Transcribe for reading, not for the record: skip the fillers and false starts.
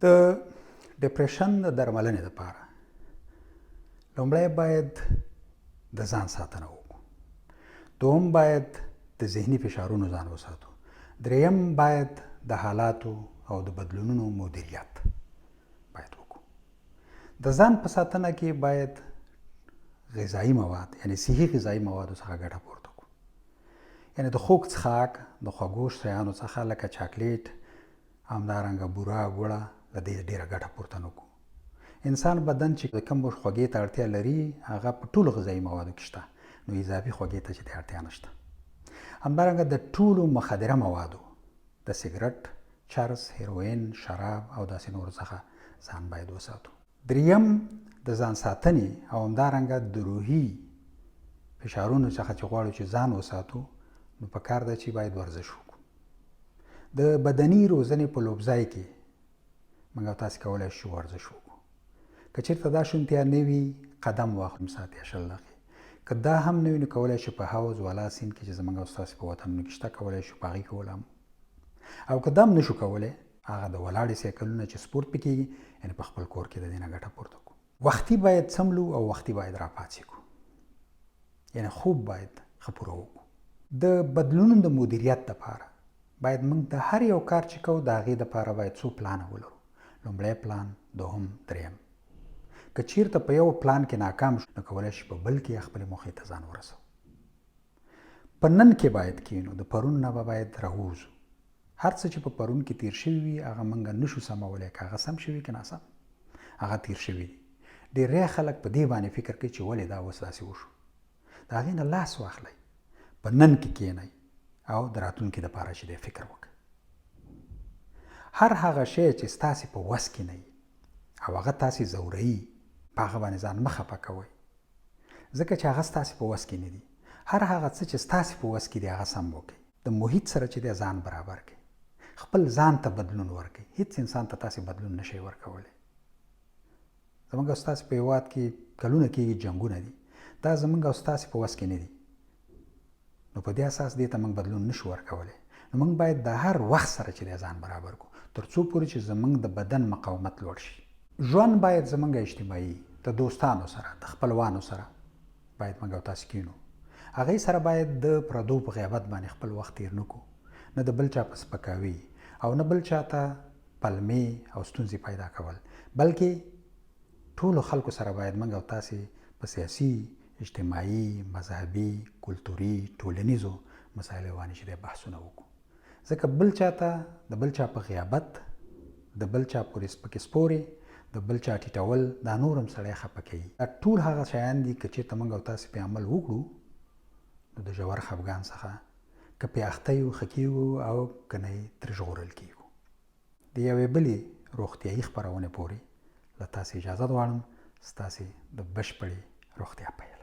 د ډپریشن د درملنې لپاره لومړی باید د ځان ساتنه وکړو. دوم باید د ذهني فشارونو ځان وساتو. دریم باید د حالاتو او د بدلونونو مدیریت باید وکړو. د ځان په ساتنه کې باید غذایي مواد یعنی صحي غذایي موادو څخه ګټه پورته کړو. یعنی د خوږ څښاک د خوږو شیانو څخه لکه چاکلیټ، همدارنګه بوره، ګوړه له دې ډېره ګټه پورته نه کړو. انسان بدن چې کوم خوږې ته اړتیا لري هغه په ټولو غذایي موادو کې شته، نو اضافي خوږې ته چې د اړتیا نشته. همدارنګه د ټولو مخدره موادو د سګرټ، چرس، هیروین، شراب او داسې نورو څخه ځان باید وساتو. دریم د ځان ساتنې او همدارنګه د روحي فشارونو څخه چې غواړو چې ځان وساتو، نو پکار ده چې باید ورزش وکړو. د بدني روزنې په لوبځای کې موږ او تاسې کولی شو ورزش وکړو. که چېرته دا شونتیا نه وي، قدم واخلو ساعت یا 20 دقیقې. که دا هم نه وي نو کولی شو په حوض والا سیند کې چې زموږ او ستاسې په وطنونو کې شته کولی شو په هغې کې ولامبو. او که دا هم نشو کولی، هغه د ولاړې سایکلونه چې سپورت پې کېږي، یعنې په خپل کور کې د دې نه ګټه پورته کړو. وختي باید څملو او وختي باید راپاڅې کړو، یعنې خوب باید ښه پوره وکړو. د بدلونونو د مدیریت دپاره باید موږ د هر یو کار چې کوو د هغې دپاره باید څو پلانه ولرو. لومړی پلان، دوهم، دریم. که چیرته په یو پلان کې ناکام شو نو کولی شي په بل کې خپلې موخې ته ځان ورسوو. په نن کې باید کینو، د پرون نه به باید راووځو. هر څه چې په پرون کې تیر شوي وي هغه موږ نشو سمولی، که هغه سم شوي که ناسم، هغه تیر شوي دي. ډېری خلک په دې باندې فکر کوي چې ولې دا اوس داسې وشو. د هغې نه لاس واخلئ، په نن کې کینئ او د راتلونکي دپاره چې دی فکر وکړئ. هر هغه شی چې ستاسې په وس کې نه وي او هغه تاسې ځوروي، په هغه باندې ځان مه خفه کوئ، ځکه چې هغه ستاسې په وس کې نه دي. هر هغه څه چې ستاسې په وس کې دي هغه سم وکړئ. د محیط سره چې دی ځان برابر کړئ، خپل ځان ته بدلون ورکړئ. هیڅ انسان ته تاسې بدلون نشئ ورکولی. زموږ او ستاسې په هېواد کې کلونه کېږي جنګونه دي، دا زموږ او ستاسې په وس کې نه دي. نو په دې اساس دې ته موږ بدلون نشو ورکولی. نو موږ باید د هر وخت سره چې دی ځان برابر کړو، تر څو پورې چې زموږ د بدن مقاومت لوړ شي. ژوند باید زموږ اجتماعي، د دوستانو سره، د خپلوانو سره باید موږ او تاسې کینو. هغې سره باید د پردو په غیبت باندې خپل وخت تیر نه کړو، نه د بل چا په سپکاوي او نه بل چا ته پلمې او ستونزې پیدا کول، بلکې ټولو خلکو سره باید موږ او تاسې په سیاسي، اجتماعي، مذهبي، کلتوري، ټولنیزو مسایلو باندې چې دی بحثونه وکړو. ځکه بل چا ته د بل چا په غیابت، د بل چا پورې سپکې سپورې، د بل چا ټیټول، دا نور هم سړی خفه کوي. دا ټول هغه شیان دي که چېرته موږ او تاسې پې عمل وکړو نو د ژور خفګان څخه که پې اخته یو ښه کېږو او که نه یې ترې ژغورل کېږو. د یوې بلې روغتیایي خپرونې پورې له تاسې اجازه غواړم. ستاسې د بشپړې روغتیا پیل.